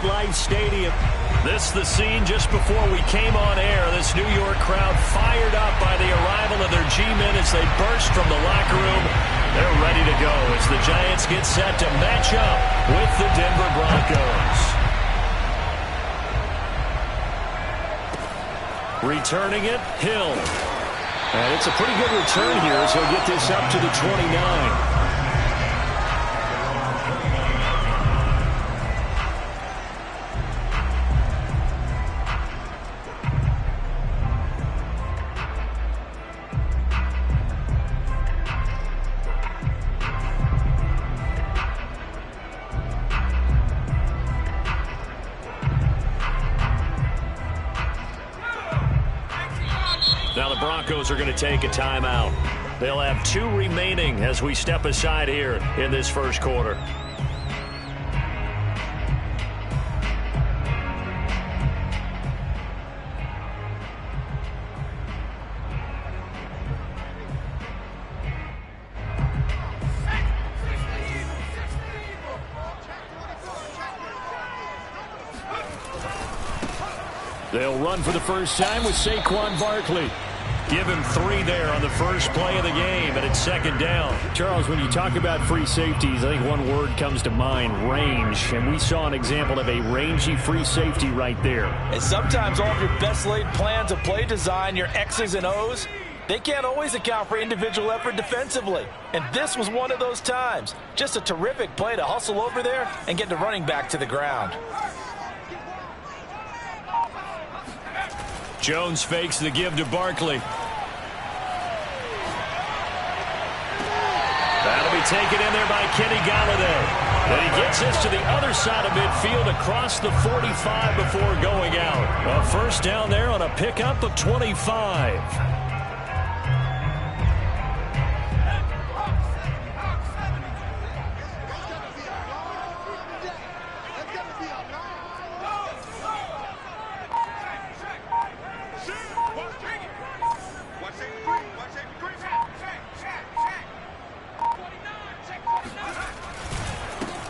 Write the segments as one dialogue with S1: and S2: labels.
S1: MetLife Stadium. This is the scene just before we came on air. This New York crowd fired up by the arrival of their G-men as they burst from the locker room. They're ready to go as the Giants get set to match up with the Denver Broncos. Returning it, Hill. And it's a pretty good return here as he'll get this up to the 29. Now the Broncos are going to take a timeout. They'll have 2 remaining as we step aside here in this first quarter. They'll run for the first time with Saquon Barkley. Give him 3 there on the first play of the game, and it's second down.
S2: Charles, when you talk about free safeties, I think one word comes to mind, range. And we saw an example of a rangy free safety right there.
S3: And sometimes all of your best laid plans of play design, your X's and O's, they can't always account for individual effort defensively. And this was one of those times. Just a terrific play to hustle over there and get the running back to the ground.
S1: Jones fakes the give to Barkley. That'll be taken in there by Kenny Golladay. And he gets this to the other side of midfield across the 45 before going out. A first down there on a pickup of 25.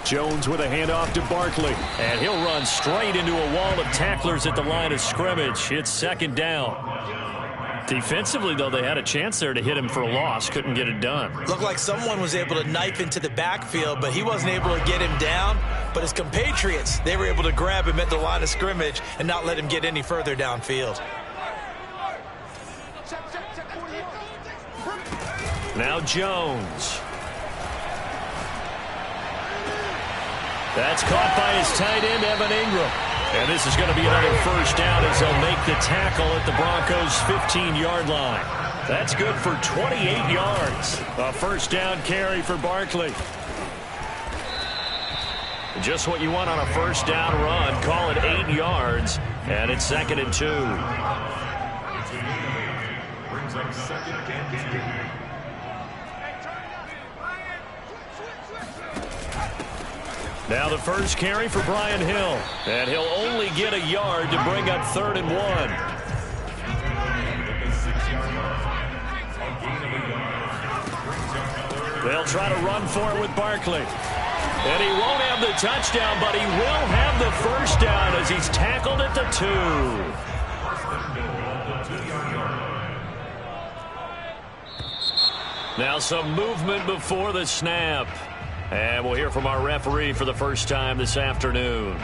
S1: Jones with a handoff to Barkley. And he'll run straight into a wall of tacklers at the line of scrimmage. It's second down. Defensively, though, they had a chance there to hit him for a loss. Couldn't get it done.
S3: Looked like someone was able to knife into the backfield, but he wasn't able to get him down. But his compatriots, they were able to grab him at the line of scrimmage and not let him get any further downfield.
S1: Now Jones. That's caught by his tight end, Evan Ingram. And this is going to be another first down as they'll make the tackle at the Broncos' 15-yard line. That's good for 28 yards. A first down carry for Barkley. Just what you want on a first down run. Call it 8 yards. And it's 2nd and 2. Brings up 2nd and 2. Now the first carry for Brian Hill. And he'll only get a yard to bring up 3rd and 1. They'll try to run for it with Barkley. And he won't have the touchdown, but he will have the first down as he's tackled at the 2. Now some movement before the snap. And we'll hear from our referee for the first time this afternoon.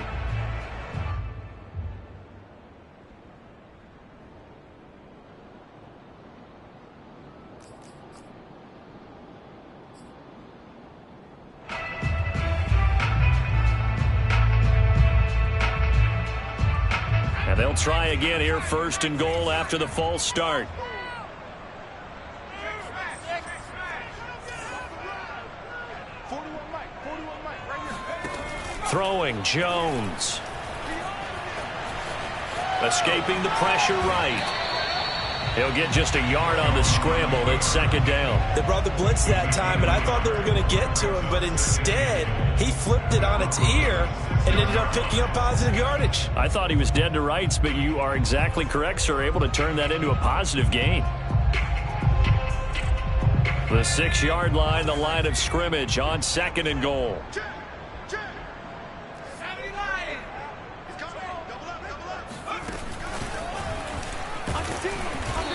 S1: And they'll try again here, 1st and goal after the false start. Throwing, Jones. Escaping the pressure right. He'll get just a yard on the scramble. It's 2nd down.
S3: They brought the blitz that time, and I thought they were going to get to him, but instead he flipped it on its ear and ended up picking up positive yardage.
S1: I thought he was dead to rights, but you are exactly correct, sir. Able to turn that into a positive gain. The 6-yard line, the line of scrimmage on 2nd and goal.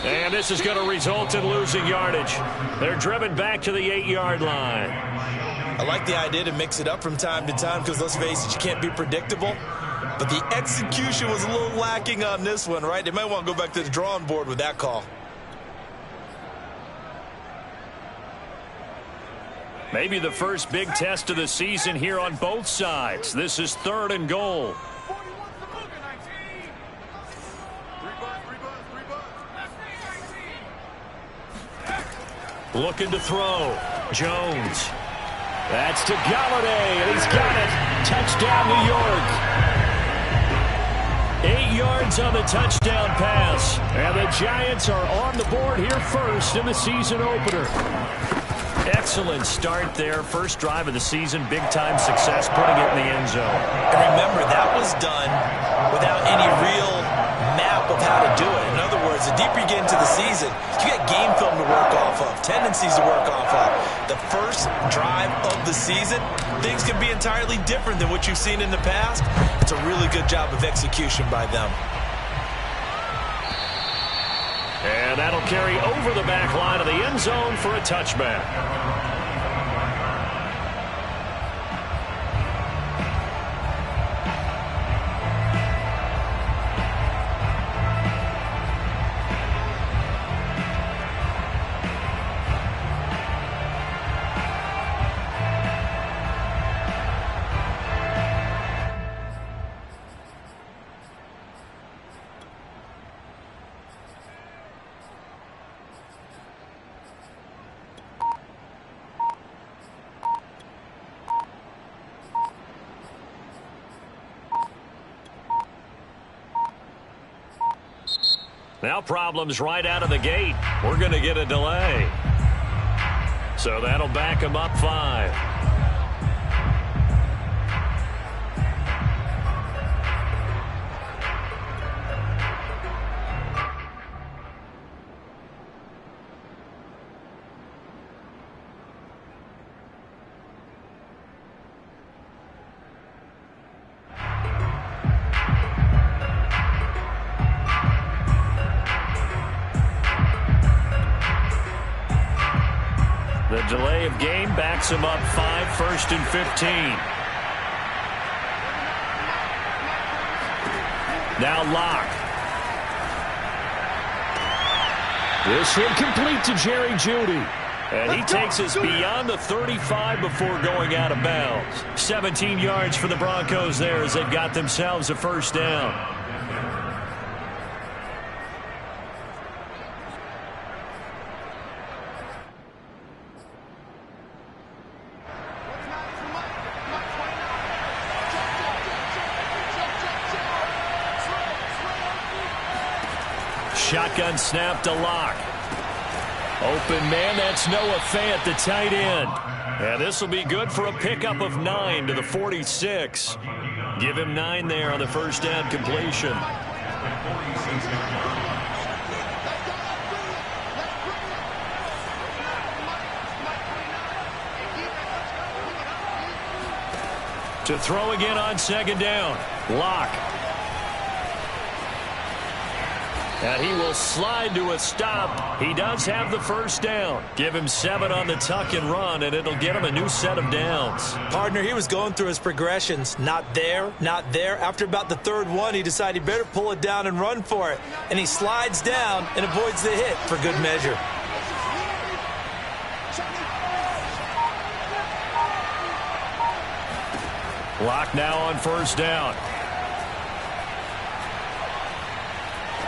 S1: And this is going to result in losing yardage. They're driven back to the 8-yard line.
S3: I like the idea to mix it up from time to time because, let's face it, you can't be predictable. But the execution was a little lacking on this one, right? They might want to go back to the drawing board with that call.
S1: Maybe the first big test of the season here on both sides. This is 3rd and goal. Looking to throw. Jones. That's to Galladay, and he's got it. Touchdown, New York. 8 yards on the touchdown pass. And the Giants are on the board here first in the season opener. Excellent start there. First drive of the season. Big-time success putting it in the end zone.
S3: And remember, that was done without any real map of how to do it. In other words, the deeper you get into the season, you get game film to work off of, tendencies to work off of. The first drive of the season, things can be entirely different than what you've seen in the past. It's a really good job of execution by them.
S1: And that'll carry over the back line of the end zone for a touchback. Now problems right out of the gate. We're going to get a delay. So that'll back them up 5. The delay of game backs him up 5, 1st and 15. Now Locke. This one complete to Jerry Jeudy. And he takes us beyond the 35 before going out of bounds. 17 yards for the Broncos there as they've got themselves a first down. Shotgun snap to Locke. Open man, that's Noah Fant, the tight end. And this will be good for a pickup of 9 to the 46. Give him 9 there on the first down completion. To throw again on 2nd down. Locke. And he will slide to a stop. He does have the first down. Give him 7 on the tuck and run, and it'll get him a new set of downs.
S3: Partner, he was going through his progressions. Not there, not there. After about the 3rd one, he decided he better pull it down and run for it. And he slides down and avoids the hit for good measure.
S1: Locke now on first down.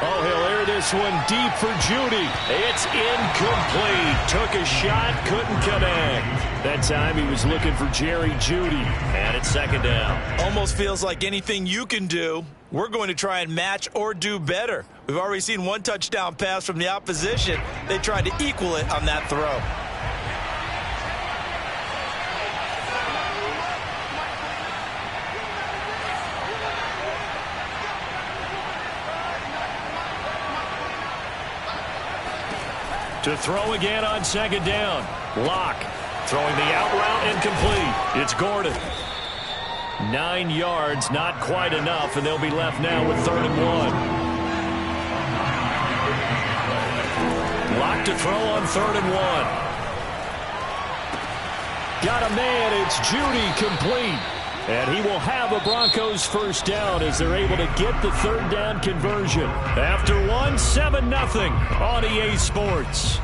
S1: Oh, he'll air this one deep for Jeudy. It's incomplete. Took a shot, couldn't connect. That time he was looking for Jerry Jeudy. And it's 2nd down.
S3: Almost feels like anything you can do, we're going to try and match or do better. We've already seen 1 touchdown pass from the opposition. They tried to equal it on that throw.
S1: To throw again on 2nd down. Locke throwing the out route incomplete. It's Gordon. 9 yards, not quite enough, and they'll be left now with 3rd and 1. Lock to throw on 3rd and 1.
S2: Got a man. It's Judy, complete. And he will have a Broncos first down as they're able to get the 3rd down conversion. After 7-0 on EA Sports.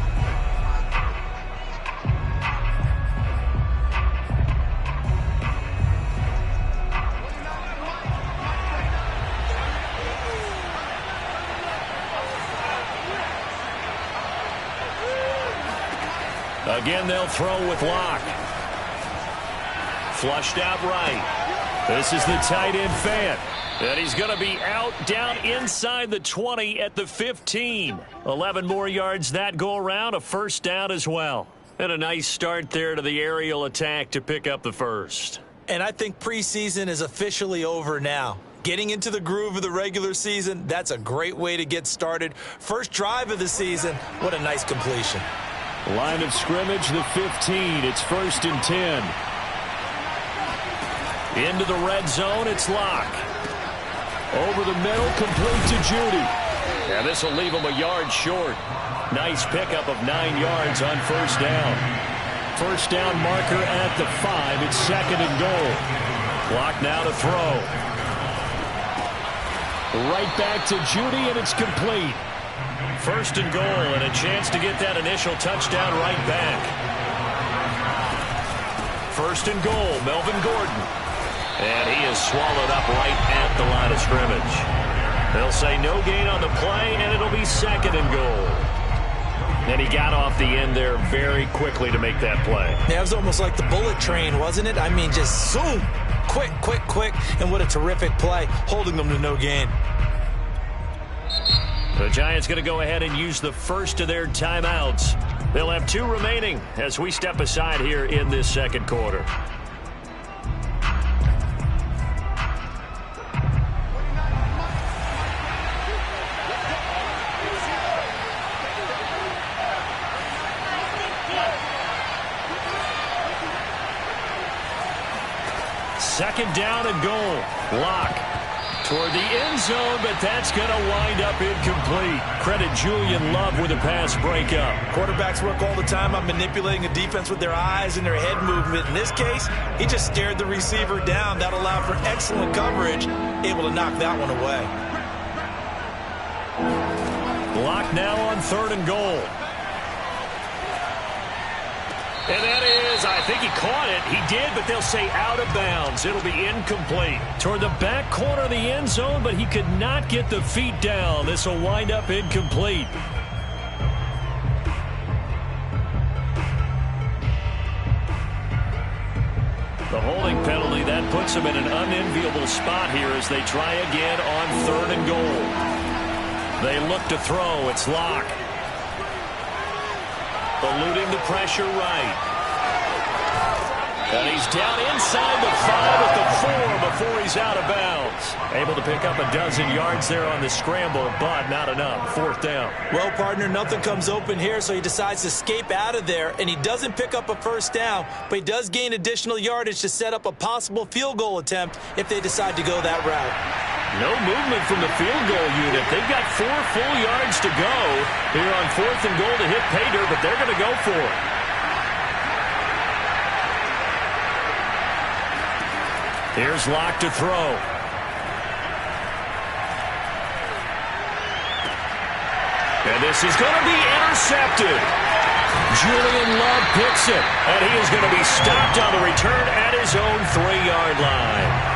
S1: Again, they'll throw with Locke. Flushed out right. This is the tight end Fant. And he's going to be out down inside the 20 at the 15. 11 more yards that go around. A first down as well. And a nice start there to the aerial attack to pick up the first.
S3: And I think preseason is officially over now. Getting into the groove of the regular season, that's a great way to get started. First drive of the season, what a nice completion.
S2: Line of scrimmage, the 15. It's 1st and 10.
S1: Into the red zone, it's Locke.
S2: Over the middle, complete to Judy.
S1: Yeah, this will leave him a yard short. Nice pickup of 9 yards on first down.
S2: First down marker at the 5. It's 2nd and goal.
S1: Locke now to throw.
S2: Right back to Judy, and it's complete.
S1: 1st and goal, and a chance to get that initial touchdown right back. 1st and goal, Melvin Gordon. And he is swallowed up right at the line of scrimmage. They'll say no gain on the play, and it'll be 2nd and goal. And he got off the end there very quickly to make that play.
S3: Yeah, it was almost like the bullet train, wasn't it? I mean, just zoom. Quick, quick, quick. And what a terrific play, holding them to no gain.
S1: The Giants going to go ahead and use the first of their timeouts. They'll have 2 remaining as we step aside here in this second quarter. Second down and goal. Locke toward the end zone, but that's going to wind up incomplete. Credit Julian Love with a pass breakup.
S3: Quarterbacks work all the time on manipulating a defense with their eyes and their head movement. In this case, he just stared the receiver down. That allowed for excellent coverage, able to knock that one away.
S1: Locke now on 3rd and goal. And that is, I think he caught it. He did, but they'll say out of bounds. It'll be incomplete. Toward the back corner of the end zone, but he could not get the feet down. This will wind up incomplete. The holding penalty, that puts him in an unenviable spot here as they try again on 3rd and goal. They look to throw. It's Locke. Eluding the pressure right. And he's down inside the 5 at the 4 before he's out of bounds. Able to pick up a dozen yards there on the scramble, but not enough. 4th down.
S3: Well, partner, nothing comes open here, so he decides to escape out of there, and he doesn't pick up a first down, but he does gain additional yardage to set up a possible field goal attempt if they decide to go that route.
S1: No movement from the field goal unit. They've got 4 full yards to go here on 4th and goal to hit pay dirt, but they're going to go for it. Here's Locke to throw. And this is going to be intercepted. Julian Love picks it, and he is going to be stopped on the return at his own 3-yard line.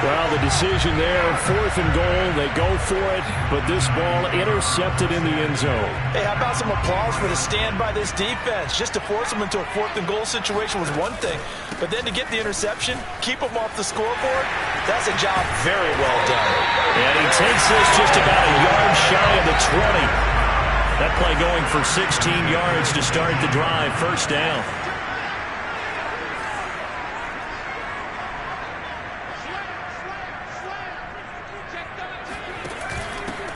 S2: Well, the decision there, 4th and goal, they go for it, but this ball intercepted in the end zone.
S3: Hey, how about some applause for the stand by this defense? Just to force them into a 4th and goal situation was one thing, but then to get the interception, keep them off the scoreboard, that's a job very well done.
S1: And he takes this just about a yard shy of the 20. That play going for 16 yards to start the drive, 1st down.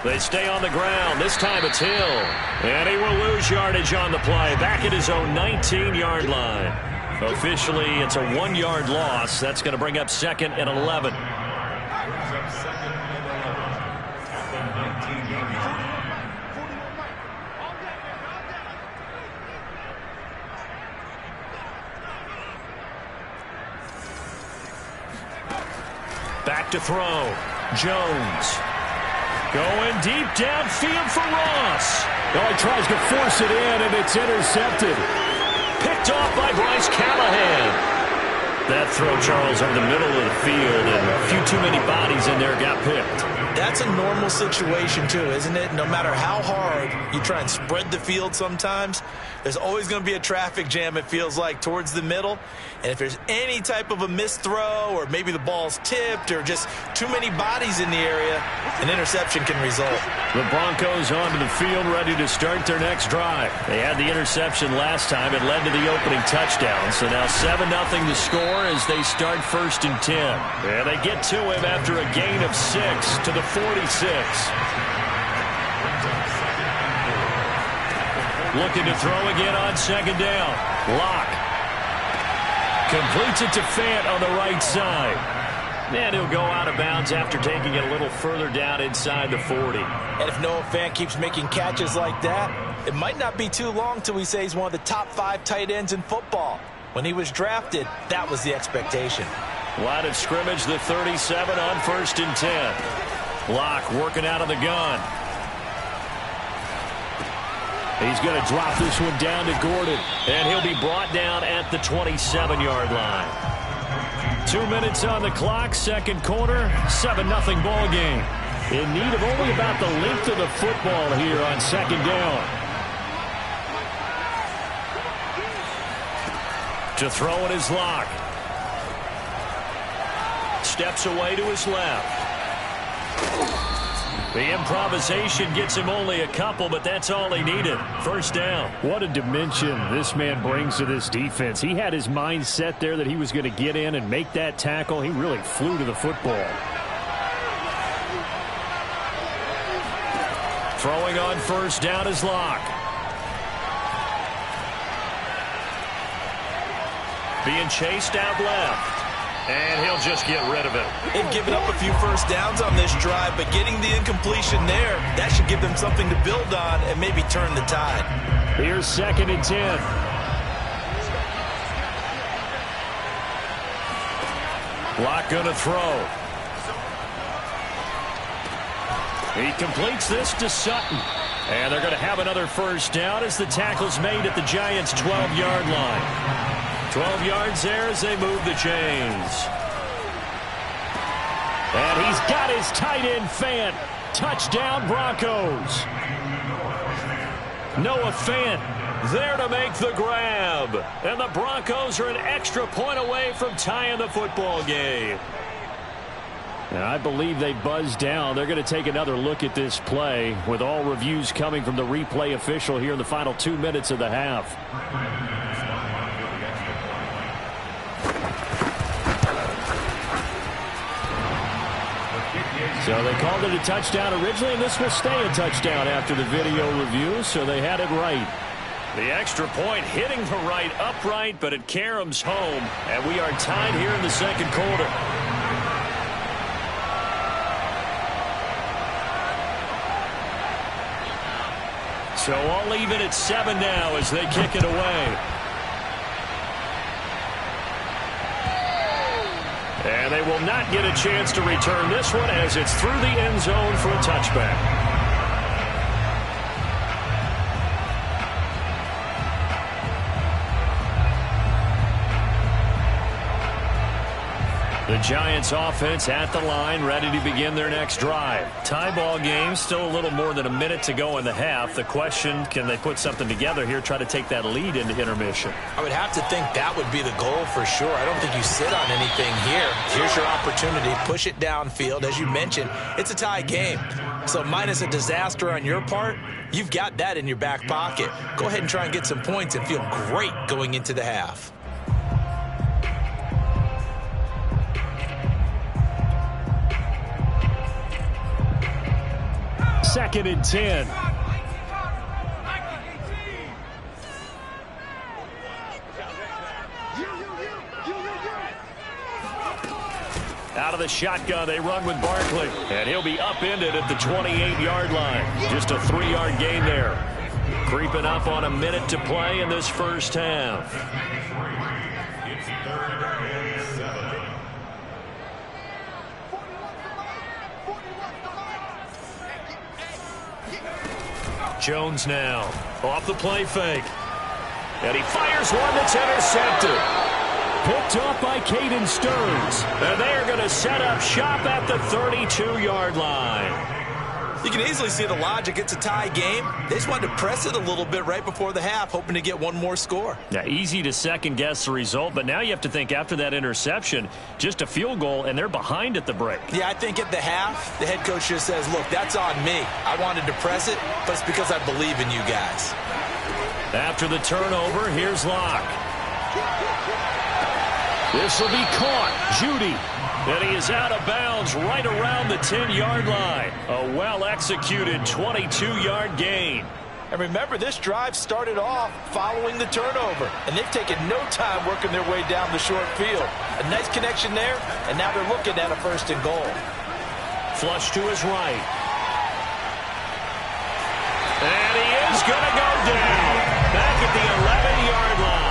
S1: They stay on the ground. This time it's Hill. And he will lose yardage on the play. Back at his own 19-yard line. Officially, it's a 1-yard loss. That's going to bring up 2nd and 11.
S2: Back to throw. Jones. Going deep downfield for Ross.
S4: Oh, he tries to force it in, and it's intercepted.
S2: Picked off by Bryce Callahan. That throw, Charles, over the middle of the field, and a few too many bodies in there got picked.
S3: That's a normal situation, too, isn't it? No matter how hard you try and spread the field sometimes, there's always going to be a traffic jam, it feels like, towards the middle. And if there's any type of a missed throw, or maybe the ball's tipped, or just too many bodies in the area, an interception can result.
S2: The Broncos onto the field, ready to start their next drive. They had the interception last time. It led to the opening touchdown. So now 7-0 to score as they start 1st and 10. And they get to him after a gain of 6 to the 46. Looking to throw again on 2nd down. Locke completes it to Fant on the right side. And he'll go out of bounds after taking it a little further down inside the 40.
S3: And if Noah Fant keeps making catches like that, it might not be too long till we say he's one of the top 5 tight ends in football. When he was drafted, that was the expectation.
S2: Line of scrimmage, the 37 on 1st and 10. Locke working out of the gun. He's going to drop this one down to Gordon. And he'll be brought down at the 27-yard line. 2 minutes on the clock, 2nd quarter, 7-0 ball game. In need of only about the length of the football here on 2nd down. To throw it is Locke. Steps away to his left. The improvisation gets him only a couple, but that's all he needed. 1st down.
S4: What a dimension this man brings to this defense. He had his mind set there that he was going to get in and make that tackle. He really flew to the football.
S2: Throwing on 1st down is Locke. Being chased out left. And he'll just get rid of it.
S3: They've given up a few 1st downs on this drive, but getting the incompletion there, that should give them something to build on and maybe turn the tide.
S4: Here's 2nd and 10.
S2: Locke gonna throw. He completes this to Sutton. And they're going to have another 1st down as the tackle's made at the Giants' 12-yard line. 12 yards there as they move the chains.
S4: And he's got his tight end, Fant. Touchdown, Broncos.
S2: Noah Fant there to make the grab. And the Broncos are an extra point away from tying the football game.
S4: And I believe they buzzed down. They're going to take another look at this play with all reviews coming from the replay official here in the final 2 minutes of the half.
S2: So they called it a touchdown originally, and this will stay a touchdown after the video review, so they had it right. The extra point hitting the right upright, but it caroms home, and we are tied here in the 2nd quarter. So all even at 7 now as they kick it away. And they will not get a chance to return this one as it's through the end zone for a touchback. The Giants offense at the line, ready to begin their next drive. Tie ball game, still a little more than a minute to go in the half. The question, can they put something together here, try to take that lead into intermission?
S3: I would have to think that would be the goal for sure. I don't think you sit on anything here. Here's your opportunity. Push it downfield. As you mentioned, it's a tie game. So minus a disaster on your part, you've got that in your back pocket. Go ahead and try and get some points and feel great going into the half.
S4: Second and 10.
S2: Out of the shotgun, they run with Barkley. And he'll be upended at the 28-yard line. Just a 3-yard gain there. Creeping up on a minute to play in this first half.
S1: Jones now off the play fake. And he fires one that's intercepted.
S2: Picked off by Caden Stearns.
S1: And they are going to set up shop at the 32-yard line.
S3: You can easily see the logic. It's a tie game. They just wanted to press it a little bit right before the half, hoping to get one more score.
S1: Yeah, easy to second-guess the result, but now you have to think after that interception, just a field goal, and they're behind at the break.
S3: Yeah, I think at the half, the head coach just says, look, that's on me. I wanted to press it, but it's because I believe in you guys.
S1: After the turnover, here's Locke.
S2: This will be caught. Judy.
S1: And he is out of bounds right around the 10-yard line. A well-executed 22-yard gain.
S3: And remember, this drive started off following the turnover. And they've taken no time working their way down the short field. A nice connection there, and now they're looking at a 1st and goal.
S1: Flush to his right. And he is going to go down. Back at the 11-yard line.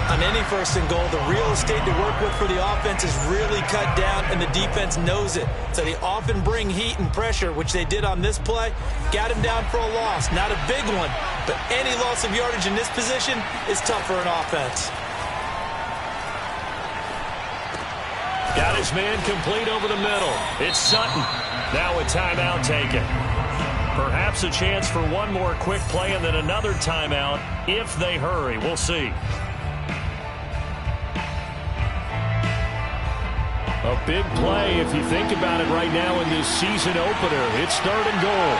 S3: On any 1st and goal, the real estate to work with for the offense is really cut down, and the defense knows it. So they often bring heat and pressure, which they did on this play. Got him down for a loss. Not a big one, but any loss of yardage in this position is tough for an offense.
S1: Got his man complete over the middle. It's Sutton. Now a timeout taken. Perhaps a chance for one more quick play and then another timeout if they hurry. We'll see.
S2: A big play if you think about it right now in this season opener. It's 3rd and goal.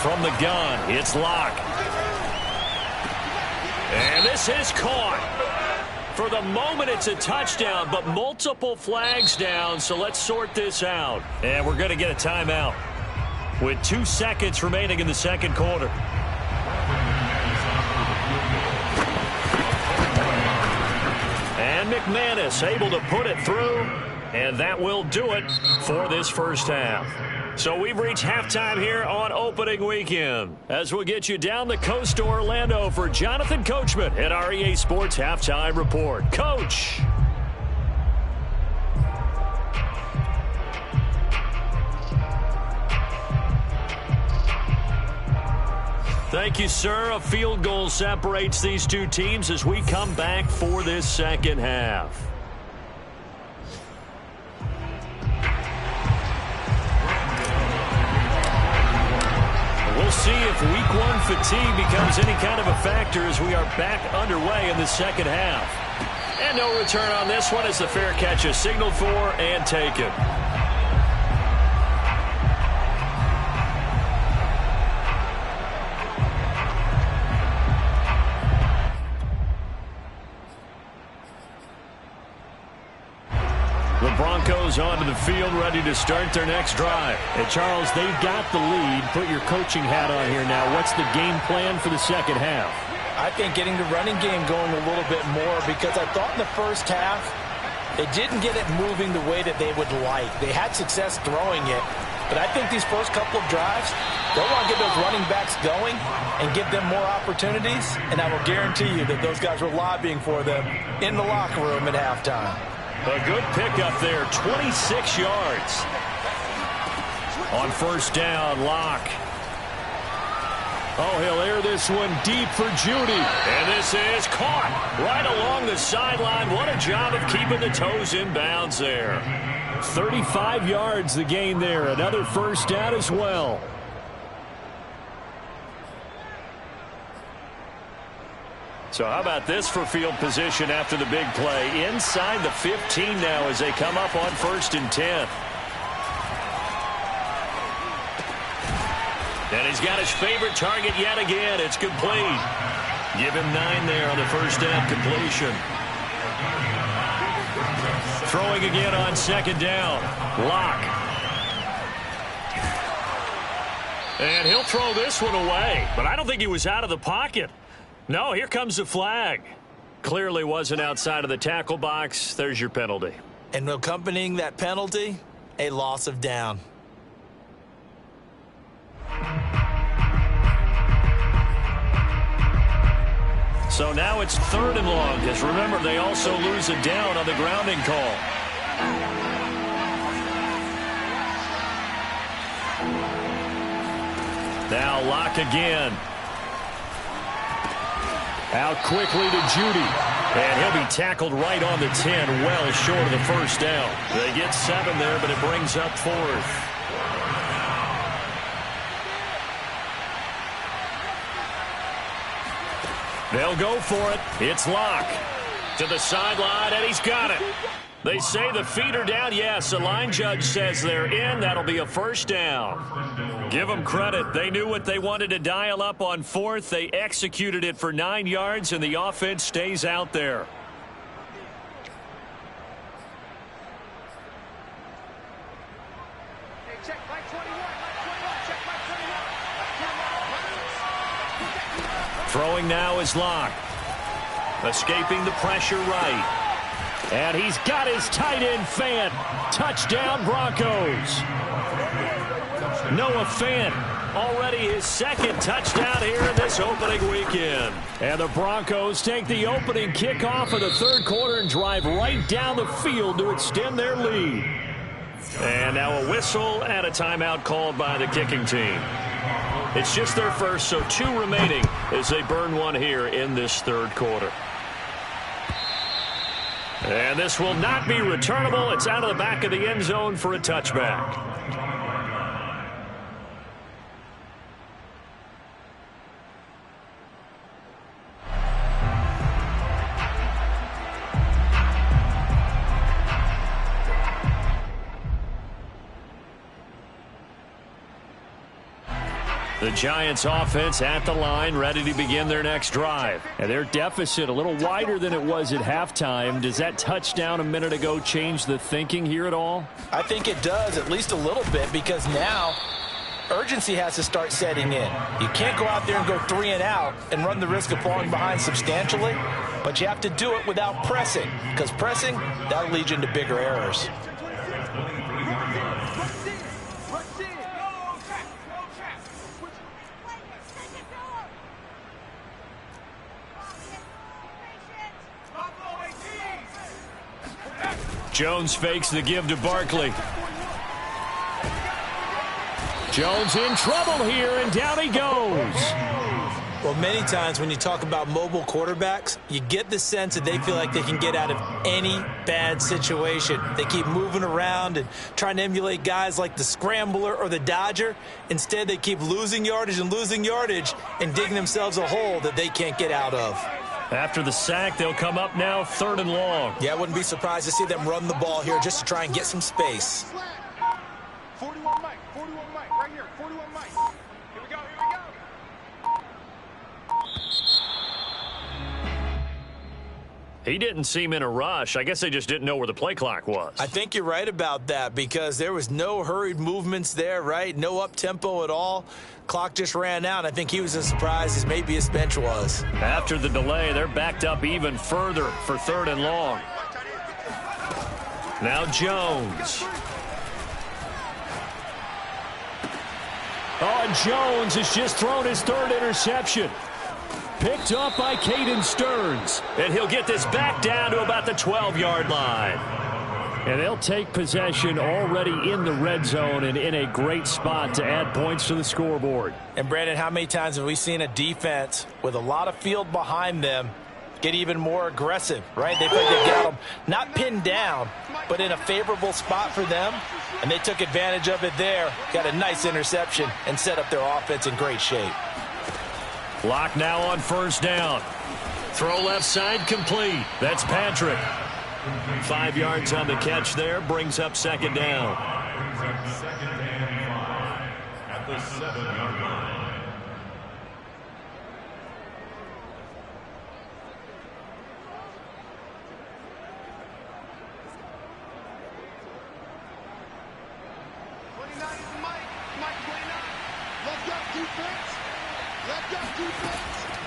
S1: From the gun, it's Locke. And this is caught. For the moment, it's a touchdown, but multiple flags down, so let's sort this out. And we're going to get a timeout with 2 seconds remaining in the second quarter. And McManus able to put it through, and that will do it for this first half. So we've reached halftime here on opening weekend. As we'll get you down the coast to Orlando for Jonathan Coachman at our EA Sports Halftime Report. Coach. Thank you, sir. A field goal separates these two teams as we come back for this second half. We'll see if week 1 fatigue becomes any kind of a factor as we are back underway in the second half. And no return on this one as the fair catch is signaled for and taken. The Broncos onto the field, ready to start their next drive.
S2: And Charles, they've got the lead. Put your coaching hat on here now. What's the game plan for the second half?
S3: I think getting the running game going a little bit more, because I thought in the first half they didn't get it moving the way that they would like. They had success throwing it, but I think these first couple of drives, they'll want to get those running backs going and give them more opportunities, and I will guarantee you that those guys were lobbying for them in the locker room at halftime.
S1: A good pickup there, 26 yards. On first down, Locke.
S2: Oh, he'll air this one deep for Judy.
S1: And this is caught right along the sideline. What a job of keeping the toes in bounds there.
S2: 35 yards the gain there. Another first down as well.
S1: So how about this for field position after the big play? Inside the 15 now as they come up on 1st and 10. And he's got his favorite target yet again. It's complete. Give him 9 there on the first down completion. Throwing again on second down. Locke. And he'll throw this one away. But I don't think he was out of the pocket. No, here comes the flag. Clearly wasn't outside of the tackle box. There's your penalty.
S3: And accompanying that penalty, a loss of down.
S1: So now it's 3rd and long, because remember, they also lose a down on the grounding call. Now Locke again. Out quickly to Judy. And he'll be tackled right on the 10, well short of the first down. They get 7 there, but it brings up 4th. They'll go for it. It's Locke. To the sideline, and he's got it. They say the feet are down. Yes, the line judge says they're in. That'll be a first down. Give them credit. They knew what they wanted to dial up on 4th. They executed it for 9 yards, and the offense stays out there. Throwing now is Locke. Escaping the pressure right. And he's got his tight end Fant. Touchdown Broncos. Noah Fant, already his 2nd touchdown here in this opening weekend. And the Broncos take the opening kickoff of the 3rd quarter and drive right down the field to extend their lead. And now a whistle and a timeout called by the kicking team. It's just their first, so 2 remaining as they burn one here in this 3rd quarter. And this will not be returnable. It's out of the back of the end zone for a touchback. The Giants offense at the line, ready to begin their next drive. And their deficit a little wider than it was at halftime. Does that touchdown a minute ago change the thinking here at all?
S3: I think it does, at least a little bit, because now urgency has to start setting in. You can't go out there and go 3 and out and run the risk of falling behind substantially, but you have to do it without pressing, because pressing, that'll lead you into bigger errors.
S1: Jones fakes the give to Barkley. Jones in trouble here, and down he goes.
S5: Well, many times when you talk about mobile quarterbacks, you get the sense that they feel like they can get out of any bad situation. They keep moving around and trying to emulate guys like the Scrambler or the Dodger. Instead, they keep losing yardage and digging themselves a hole that they can't get out of.
S1: After the sack, they'll come up now 3rd and long.
S5: Yeah, I wouldn't be surprised to see them run the ball here just to try and get some space.
S6: 41 Mike, right here, 41 Mike. Here we go.
S1: He didn't seem in a rush. I guess they just didn't know where the play clock was.
S5: I think you're right about that because there was no hurried movements there, right? No up-tempo at all. Clock just ran out. I think he was as surprised as maybe his bench was.
S1: After the delay, they're backed up even further for 3rd and long. Now Jones.
S2: Oh, and Jones has just thrown his 3rd interception. Picked up by Caden Stearns.
S1: And he'll get this back down to about the 12-yard line.
S2: And they'll take possession already in the red zone and in a great spot to add points to the scoreboard.
S3: And, Brandon, how many times have we seen a defense with a lot of field behind them get even more aggressive, right? They think they've got them not pinned down, but in a favorable spot for them, and they took advantage of it there, got a nice interception, and set up their offense in great shape.
S1: Locke now on 1st down. Throw left side complete. That's Patrick. 5 yards on the catch there, brings up 2nd down.
S6: At the 7-yard line.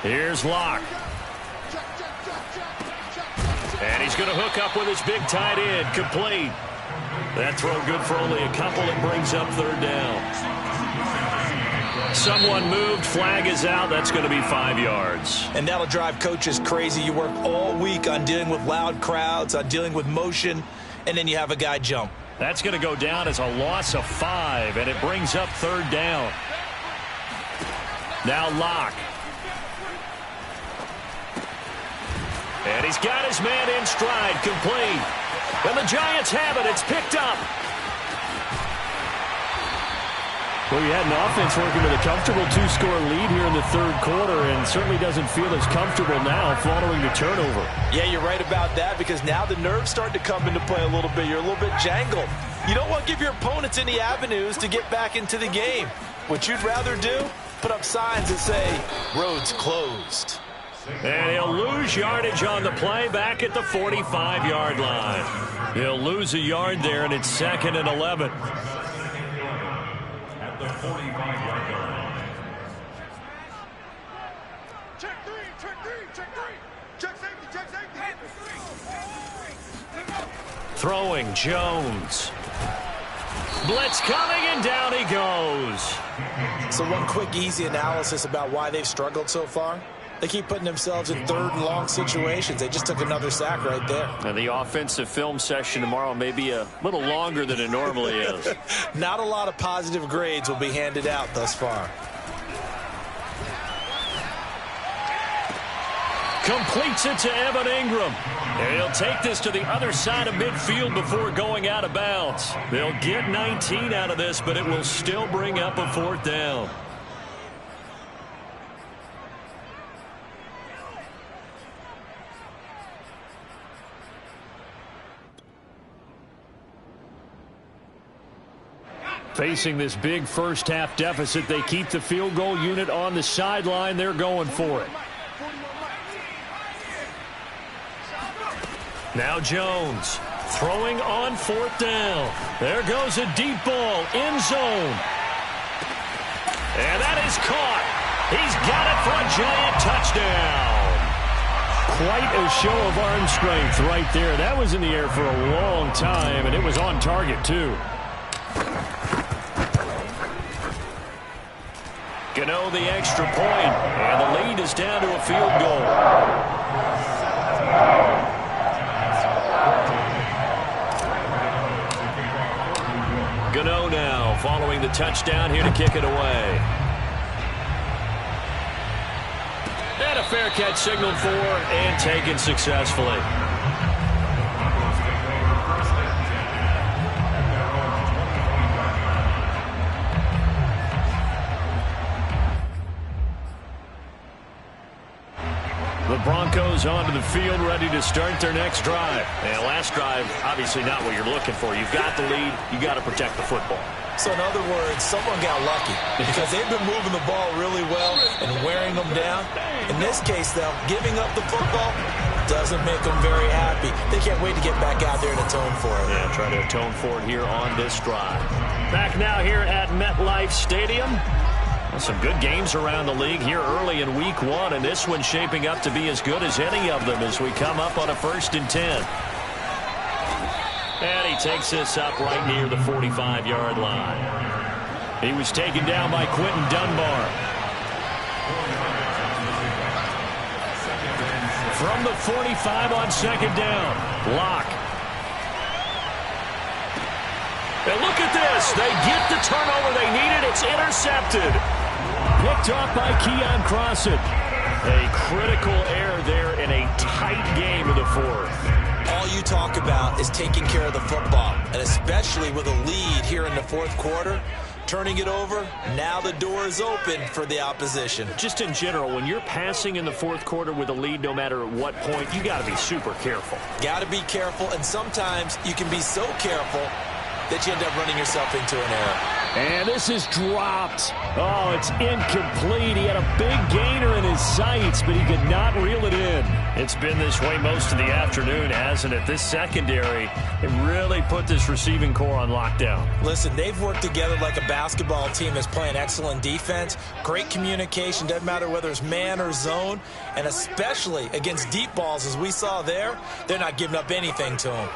S1: Here's Locke. And he's going to hook up with his big tight end, complete. That throw good for only a couple. It brings up 3rd down. Someone moved. Flag is out. That's going to be 5 yards.
S5: And that'll drive coaches crazy. You work all week on dealing with loud crowds, on dealing with motion, and then you have a guy jump.
S1: That's going to go down as a loss of 5, and it brings up 3rd down. Now Locke. And he's got his man in stride, complete. And the Giants have it. It's picked up.
S4: Well, you had an offense working with a comfortable 2-score lead here in the 3rd quarter, and certainly doesn't feel as comfortable now following the turnover.
S5: Yeah, you're right about that, because now the nerves start to come into play a little bit. You're a little bit jangled. You don't want to give your opponents any avenues to get back into the game. What you'd rather do, put up signs that say, roads closed.
S1: And he'll lose yardage on the play back at the 45-yard line. He'll lose a yard there, and it's 2nd and 11.
S6: At the 45-yard line. Check three. Check safety.
S1: Throwing Jones. Blitz coming, and down he goes.
S5: So one quick, easy analysis about why they've struggled so far. They keep putting themselves in 3rd and long situations. They just took another sack right there.
S4: And the offensive film session tomorrow may be a little longer than it normally is.
S5: Not a lot of positive grades will be handed out thus far.
S1: Completes it to Evan Ingram. And he'll take this to the other side of midfield before going out of bounds. They'll get 19 out of this, but it will still bring up a 4th down. Facing this big first-half deficit, they keep the field goal unit on the sideline. They're going for it. Now Jones throwing on 4th down. There goes a deep ball, end zone. And that is caught. He's got it for a Giant touchdown.
S4: Quite a show of arm strength right there. That was in the air for a long time, and it was on target, too.
S1: Gano the extra point, and the lead is down to a field goal. Gano now following the touchdown here to kick it away. And a fair catch signaled for and taken successfully. The Broncos onto the field, ready to start their next drive. And last drive, obviously not what you're looking for. You've got the lead. You got to protect the football.
S5: So in other words, someone got lucky because they've been moving the ball really well and wearing them down. In this case, though, giving up the football doesn't make them very happy. They can't wait to get back out there and atone for it.
S1: Yeah, try to atone for it here on this drive. Back now here at MetLife Stadium. Some good games around the league here early in week 1, and this one's shaping up to be as good as any of them as we come up on a 1st and 10. And he takes this up right near the 45-yard line. He was taken down by Quentin Dunbar. From the 45 on 2nd down, Locke. And look at this. They get the turnover they needed. It's intercepted. Picked off by Keon Crossett. A critical error there in a tight game of the 4th.
S5: All you talk about is taking care of the football, and especially with a lead here in the 4th quarter, turning it over, now the door is open for the opposition.
S1: Just in general, when you're passing in the 4th quarter with a lead, no matter at what point, you got to be super careful.
S5: Got to be careful, and sometimes you can be so careful that you end up running yourself into an error.
S4: And this is dropped. Oh, it's incomplete. He had a big gainer in his sights, but he could not reel it in.
S1: It's been this way most of the afternoon, hasn't it? This secondary, it really put this receiving core on lockdown.
S5: Listen, they've worked together like a basketball team that's playing excellent defense. Great communication, doesn't matter whether it's man or zone. And especially against deep balls, as we saw there, they're not giving up anything to them.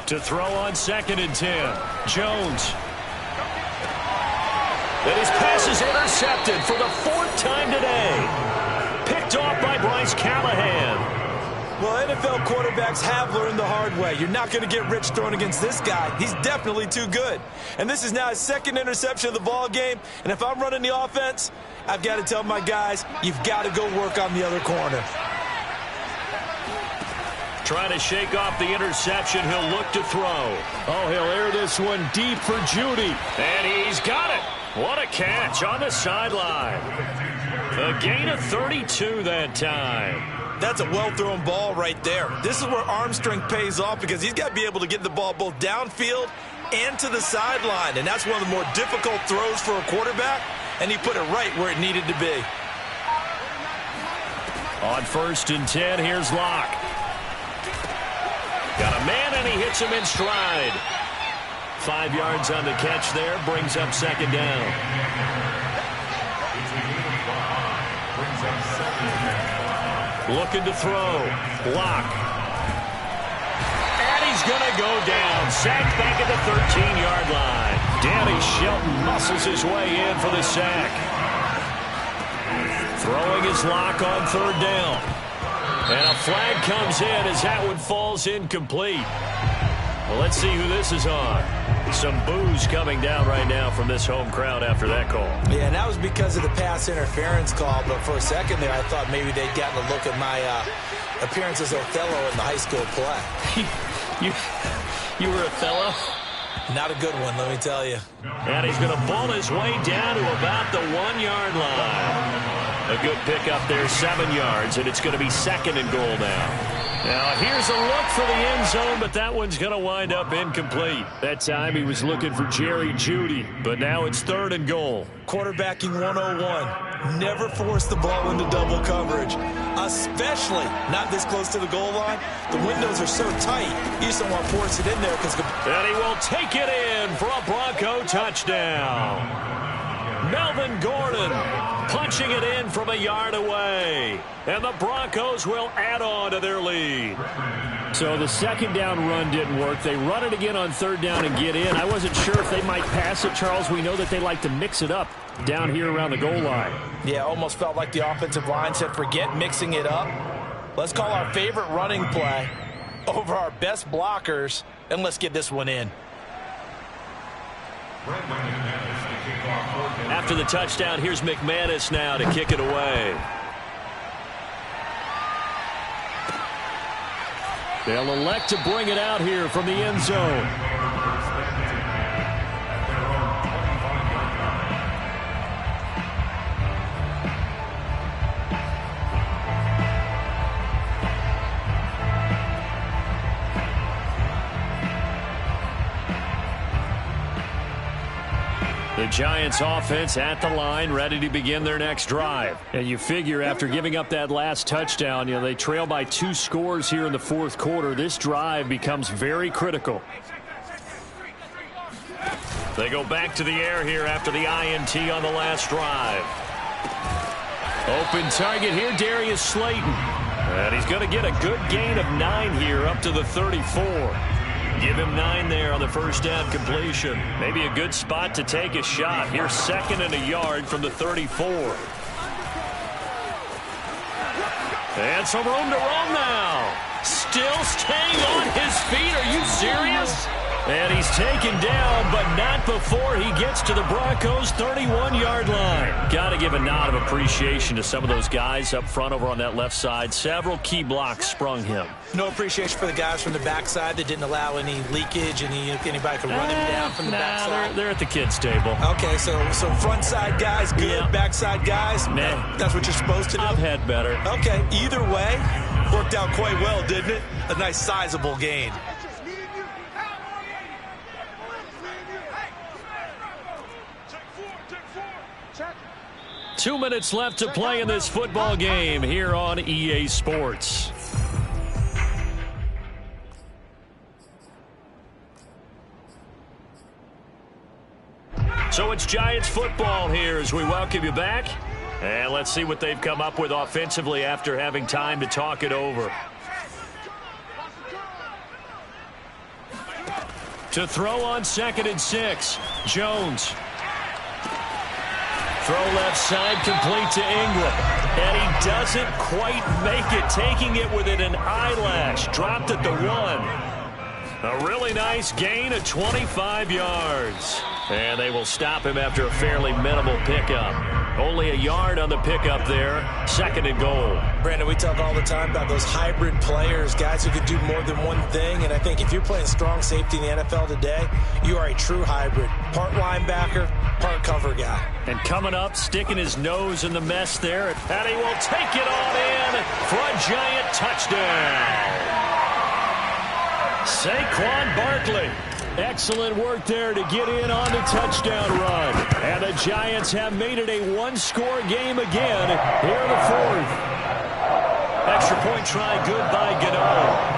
S1: To throw on 2nd and 10. Jones.
S2: And his pass is intercepted for the 4th time today. Picked off by Bryce Callahan.
S5: Well, NFL quarterbacks have learned the hard way. You're not going to get rich throwing against this guy. He's definitely too good. And this is now his 2nd interception of the ball game. And if I'm running the offense, I've got to tell my guys, you've got to go work on the other corner.
S2: Trying to shake off the interception. He'll look to throw. Oh, he'll air this one deep for Judy. And he's got it. What a catch on the sideline. A gain of 32 that time.
S5: That's a well-thrown ball right there. This is where arm strength pays off because he's got to be able to get the ball both downfield and to the sideline. And that's one of the more difficult throws for a quarterback. And he put it right where it needed to be.
S2: On 1st and 10, here's Locke. Got a man, and he hits him in stride. 5 yards on the catch there, brings up 2nd down. Looking to throw. Locke. And he's going to go down. Sacked back at the 13-yard line. Danny Shelton muscles his way in for the sack. Throwing his Locke on 3rd down. And a flag comes in as that one falls incomplete. Well, let's see who this is on. Some boos coming down right now from this home crowd after that call.
S5: Yeah, and that was because of the pass interference call. But for a second there, I thought maybe they'd gotten a look at my appearance as Othello in the high school play.
S2: You were Othello?
S5: Not a good one, let me tell you.
S2: And he's going to ball his way down to about the 1-yard line. A good pickup there, 7 yards, and it's going to be 2nd and goal now. Now, here's a look for the end zone, but that one's going to wind up incomplete. That time he was looking for Jerry Jeudy, but now it's 3rd and goal.
S5: Quarterbacking 101. Never force the ball into double coverage, especially not this close to the goal line. The windows are so tight, you just don't want to force it in there.
S2: And he will take it in for a Bronco touchdown. Melvin Gordon punching it in from a yard away. And the Broncos will add on to their lead.
S4: So the 2nd down run didn't work. They run it again on 3rd down and get in. I wasn't sure if they might pass it, Charles. We know that they like to mix it up down here around the goal line.
S3: Yeah, almost felt like the offensive line said, forget mixing it up. Let's call our favorite running play over our best blockers, and let's get this one in.
S2: After the touchdown, here's McManus now to kick it away. They'll elect to bring it out here from the end zone. The Giants offense at the line, ready to begin their next drive. And you figure after giving up that last touchdown, they trail by 2 scores here in the 4th quarter. This drive becomes very critical. They go back to the air here after the INT on the last drive. Open target here, Darius Slayton. And he's going to get a good gain of 9 here up to the 34. Give him 9 there on the 1st down completion. Maybe a good spot to take a shot. Here's 2nd and a yard from the 34. And some room to roam now. Still staying on his feet. Are you serious? And he's taken down, but not before he gets to the Broncos' 31-yard line. Got to give a nod of appreciation to some of those guys up front over on that left side. Several key blocks sprung him.
S5: No appreciation for the guys from the backside that didn't allow any leakage, and anybody could run him down from the backside.
S2: They're at the kids' table.
S5: Okay, so front side guys, good. Yeah. Backside guys,
S2: nah.
S5: That's what you're supposed to do?
S2: I've had better.
S5: Okay, either way, worked out quite well, didn't it? A nice sizable gain.
S2: Two minutes left to play in this football game here on EA Sports. So it's Giants football here as we welcome you back. And let's see what they've come up with offensively after having time to talk it over. To throw on 2nd and 6, Jones. Throw left side, complete to Ingram. And he doesn't quite make it, taking it within an eyelash. Dropped at the 1. A really nice gain of 25 yards. And they will stop him after a fairly minimal pickup. Only a yard on the pickup there. 2nd and goal.
S5: Brandon, we talk all the time about those hybrid players, guys who could do more than one thing. And I think if you're playing strong safety in the NFL today, you are a true hybrid. Part linebacker, part cover guy.
S2: And coming up, sticking his nose in the mess there. And he will take it on in for a giant touchdown. Saquon Barkley. Excellent work there to get in on the touchdown run. And the Giants have made it a one-score game again here in the 4th. Extra point try good by Gano.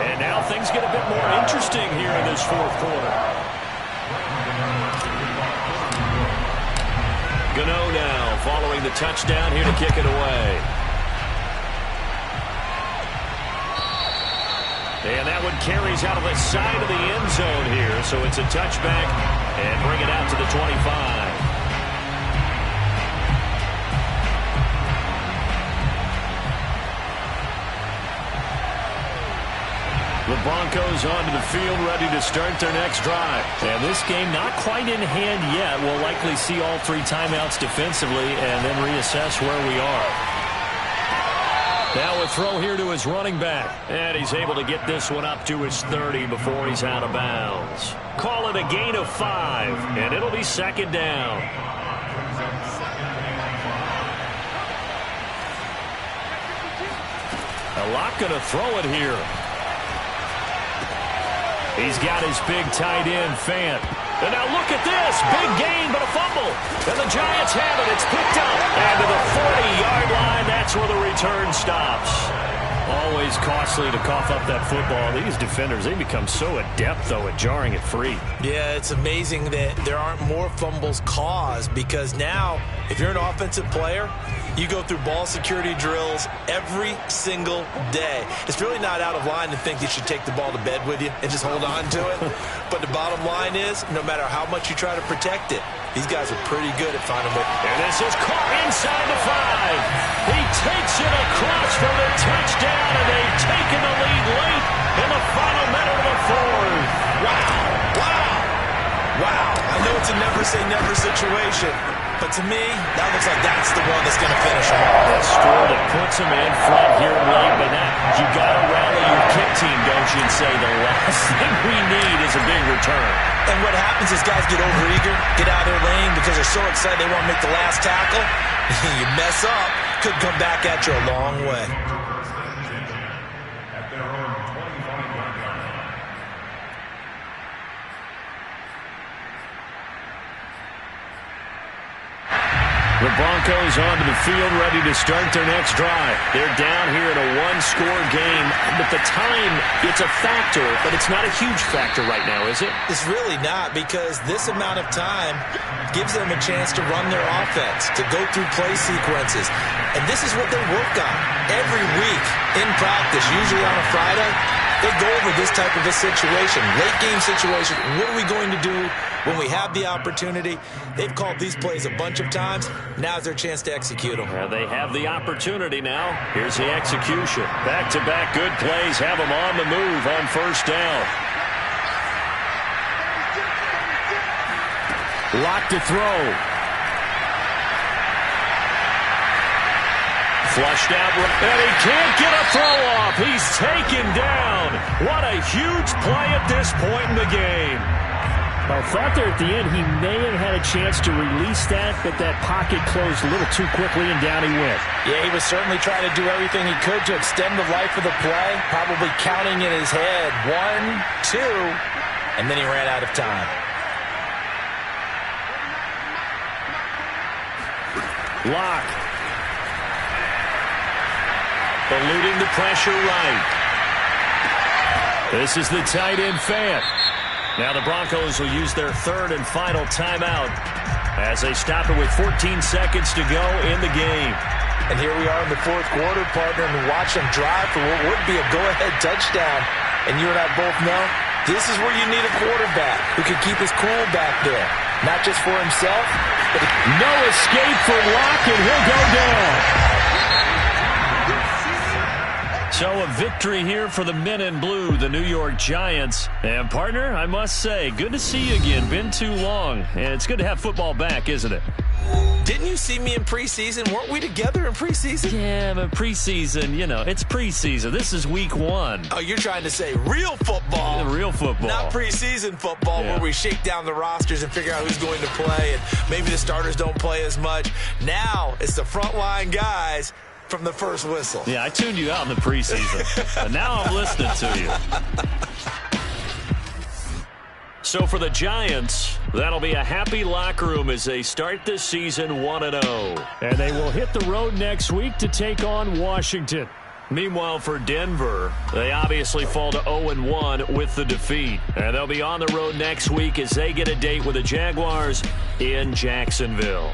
S2: And now things get a bit more interesting here in this 4th quarter. Gano now following the touchdown here to kick it away. And that one carries out of the side of the end zone here. So it's a touchback and bring it out to the 25. The Broncos onto the field ready to start their next drive. And this game not quite in hand yet. We'll likely see all 3 timeouts defensively and then reassess where we are. Now a throw here to his running back. And he's able to get this one up to his 30 before he's out of bounds. Call it a gain of 5, and it'll be 2nd down. A lot going to throw it here. He's got his big tight end, Fant. And now look at this. Big gain, but a fumble. And the Giants have it. It's picked up. And to the 40-yard line, that's where the return stops. Always costly to cough up that football. These defenders, they become so adept, though, at jarring it free.
S5: Yeah, it's amazing that there aren't more fumbles caused because now, if you're an offensive player, you go through ball security drills every single day. It's really not out of line to think you should take the ball to bed with you and just hold on to it. But the bottom line is, no matter how much you try to protect it, these guys are pretty good at finding it.
S2: And this is caught inside the 5. He takes it across for the touchdown, and they've taken the lead late in the final minute of the 4th.
S5: Wow. Wow. I know it's a never-say-never situation, but to me, that looks like that's the one that's going to finish him off.
S2: That score that puts him in front here late, but now you got to rally your kick team, don't you, and say the last thing we need is a big return.
S5: And what happens is guys get overeager, get out of their lane because they're so excited they want to make the last tackle. You mess up, could come back at you a long way.
S2: The Broncos onto the field ready to start their next drive. They're down here in a one-score game, but the time, it's a factor, but it's not a huge factor right now, is it?
S5: It's really not because this amount of time gives them a chance to run their offense, to go through play sequences. And this is what they work on every week in practice, usually on a Friday. They go over this type of a situation, late game situation. What are we going to do when we have the opportunity? They've called these plays a bunch of times. Now's their chance to execute them.
S2: They have the opportunity now. Here's the execution. Back-to-back good plays have them on the move on first down. Lock to throw. Flushed out, and he can't get a throw off. He's taken down. What a huge play at this point in the game.
S4: I thought there at the end he may have had a chance to release that, but that pocket closed a little too quickly, and down he went.
S3: Yeah, he was certainly trying to do everything he could to extend the life of the play, probably counting in his head 1, 2, and then he ran out of time.
S2: Lock. Eluding the pressure right. This is the tight end Fant. Now the Broncos will use their third and final timeout as they stop it with 14 seconds to go in the game.
S3: And here we are in the fourth quarter, partner, and watch them drive for what would be a go-ahead touchdown. And you and I both know this is where you need a quarterback who can keep his cool back there. Not just for himself,
S2: No escape for Locke, and he'll go down.
S1: So a victory here for the men in blue, the New York Giants. And, partner, I must say, good to see you again. Been too long. And it's good to have football back, isn't it?
S5: Didn't you see me in preseason? Weren't we together in preseason?
S1: Yeah, but preseason, you know, it's preseason. This is week 1.
S5: Oh, you're trying to say real football.
S1: Real football.
S5: Not preseason football where we shake down the rosters and figure out who's going to play, and maybe the starters don't play as much. Now it's the frontline guys from the first whistle.
S1: Yeah, I tuned you out in the preseason. But now I'm listening to you. So for the Giants, that'll be a happy locker room as they start this season 1-0.
S2: And they will hit the road next week to take on Washington.
S1: Meanwhile, for Denver, they obviously fall to 0-1 with the defeat. And they'll be on the road next week as they get a date with the Jaguars in Jacksonville.